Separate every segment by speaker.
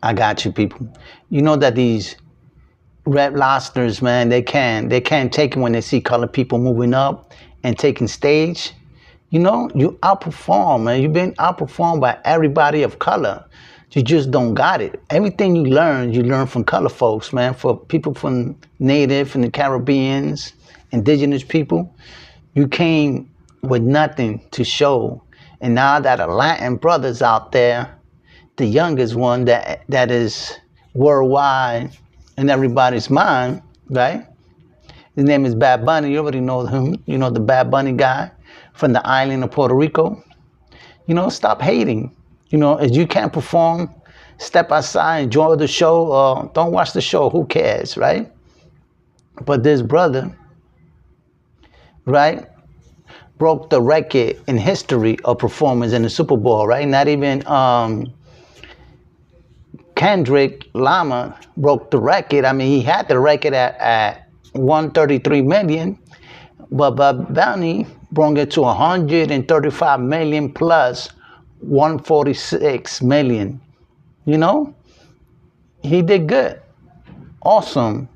Speaker 1: I got you, people. You know that these red lobsters, man, they can't take it when they see colored people moving up and taking stage. You know, you outperform, man. You've been outperformed by everybody of color. You just don't got it. Everything you learn from color folks, man. For people from Native and the Caribbeans, indigenous people, you came with nothing to show. And now that a Latin brothers out there, the youngest one that is worldwide in everybody's mind, right? His name is Bad Bunny. You already know him. You know the Bad Bunny guy from the island of Puerto Rico. You know, stop hating. You know, if you can't perform, step outside, enjoy the show, or don't watch the show. Who cares, right? But this brother, right, broke the record in history of performance in the Super Bowl, right? Not even Kendrick Lamar broke the record. I mean, he had the record at 133 million, but Bad Bunny brought it to 135 million plus 146 million. You know, he did good, awesome,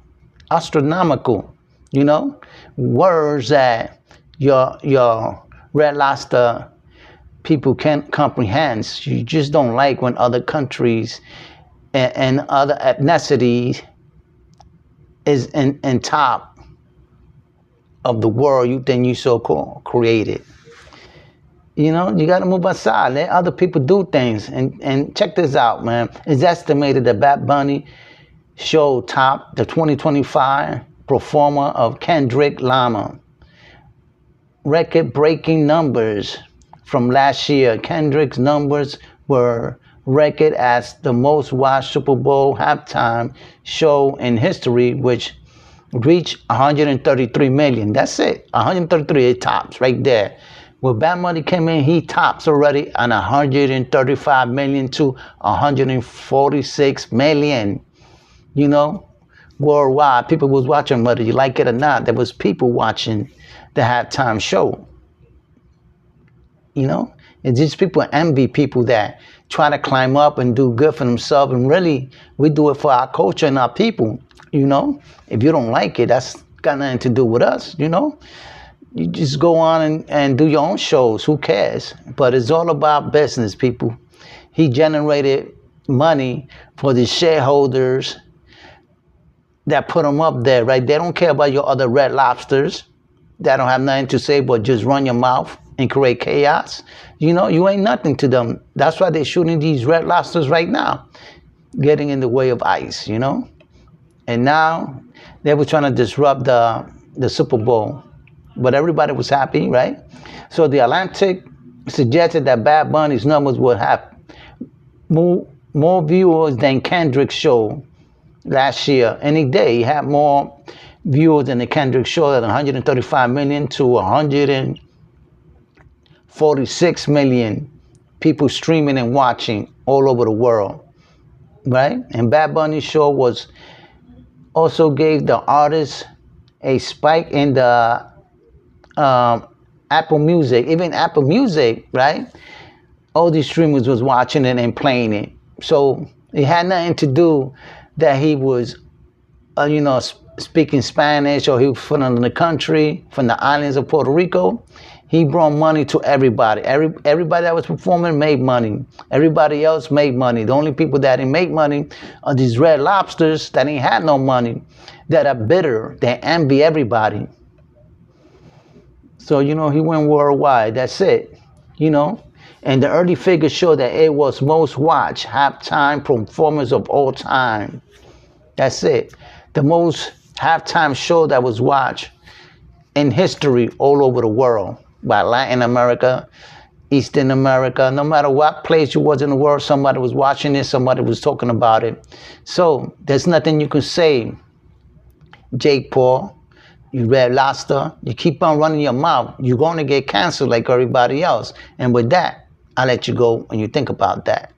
Speaker 1: astronomical. You know, words that your red lobster people can't comprehend. You just don't like when other countries and other ethnicities is in top of the world. You think you so cool, created. You know, you got to move aside. Let other people do things. And check this out, man. It's estimated that Bad Bunny show top the 2025 performer of Kendrick Lamar. Record-breaking numbers from last year. Kendrick's numbers were record as the most watched Super Bowl halftime show in history, which reached 133 million. That's it. 133, it tops right there. When Bad Bunny came in, he tops already on 135 million to 146 million. You know, worldwide, people was watching, whether you like it or not. There was people watching the halftime show. You know, it's just people envy people that try to climb up and do good for themselves. And really, we do it for our culture and our people. You know, if you don't like it, that's got nothing to do with us. You know, you just go on and do your own shows. Who cares? But it's all about business, people. He generated money for the shareholders that put him up there, right? They don't care about your other red lobsters that don't have nothing to say but just run your mouth and create chaos. You know, you ain't nothing to them. That's why they're shooting these red lobsters right now, getting in the way of ICE, you know? And now they were trying to disrupt the Super Bowl, but everybody was happy, right? So the Atlantic suggested that Bad Bunny's numbers would have more viewers than Kendrick's show last year. Any day, he had more viewers than the Kendrick show at 135 million to 146 million people streaming and watching all over the world, right? And Bad Bunny's show was also gave the artist a spike in the Apple Music. Even Apple Music, right? All these streamers was watching it and playing it. So it had nothing to do that he was, you know, speaking Spanish or he was from the country, from the islands of Puerto Rico. He brought money to everybody. Everybody that was performing made money. Everybody else made money. The only people that didn't make money are these red lobsters that ain't had no money, that are bitter, that envy everybody. So, you know, he went worldwide. That's it, you know. And the early figures show that it was most watched halftime performance of all time. That's it. The most halftime show that was watched in history all over the world by Latin America, Eastern America. No matter what place you was in the world, somebody was watching it, somebody was talking about it. So there's nothing you can say, Jake Paul, you red lobster. You keep on running your mouth, you're going to get canceled like everybody else. And with that, I'll let you go and you think about that.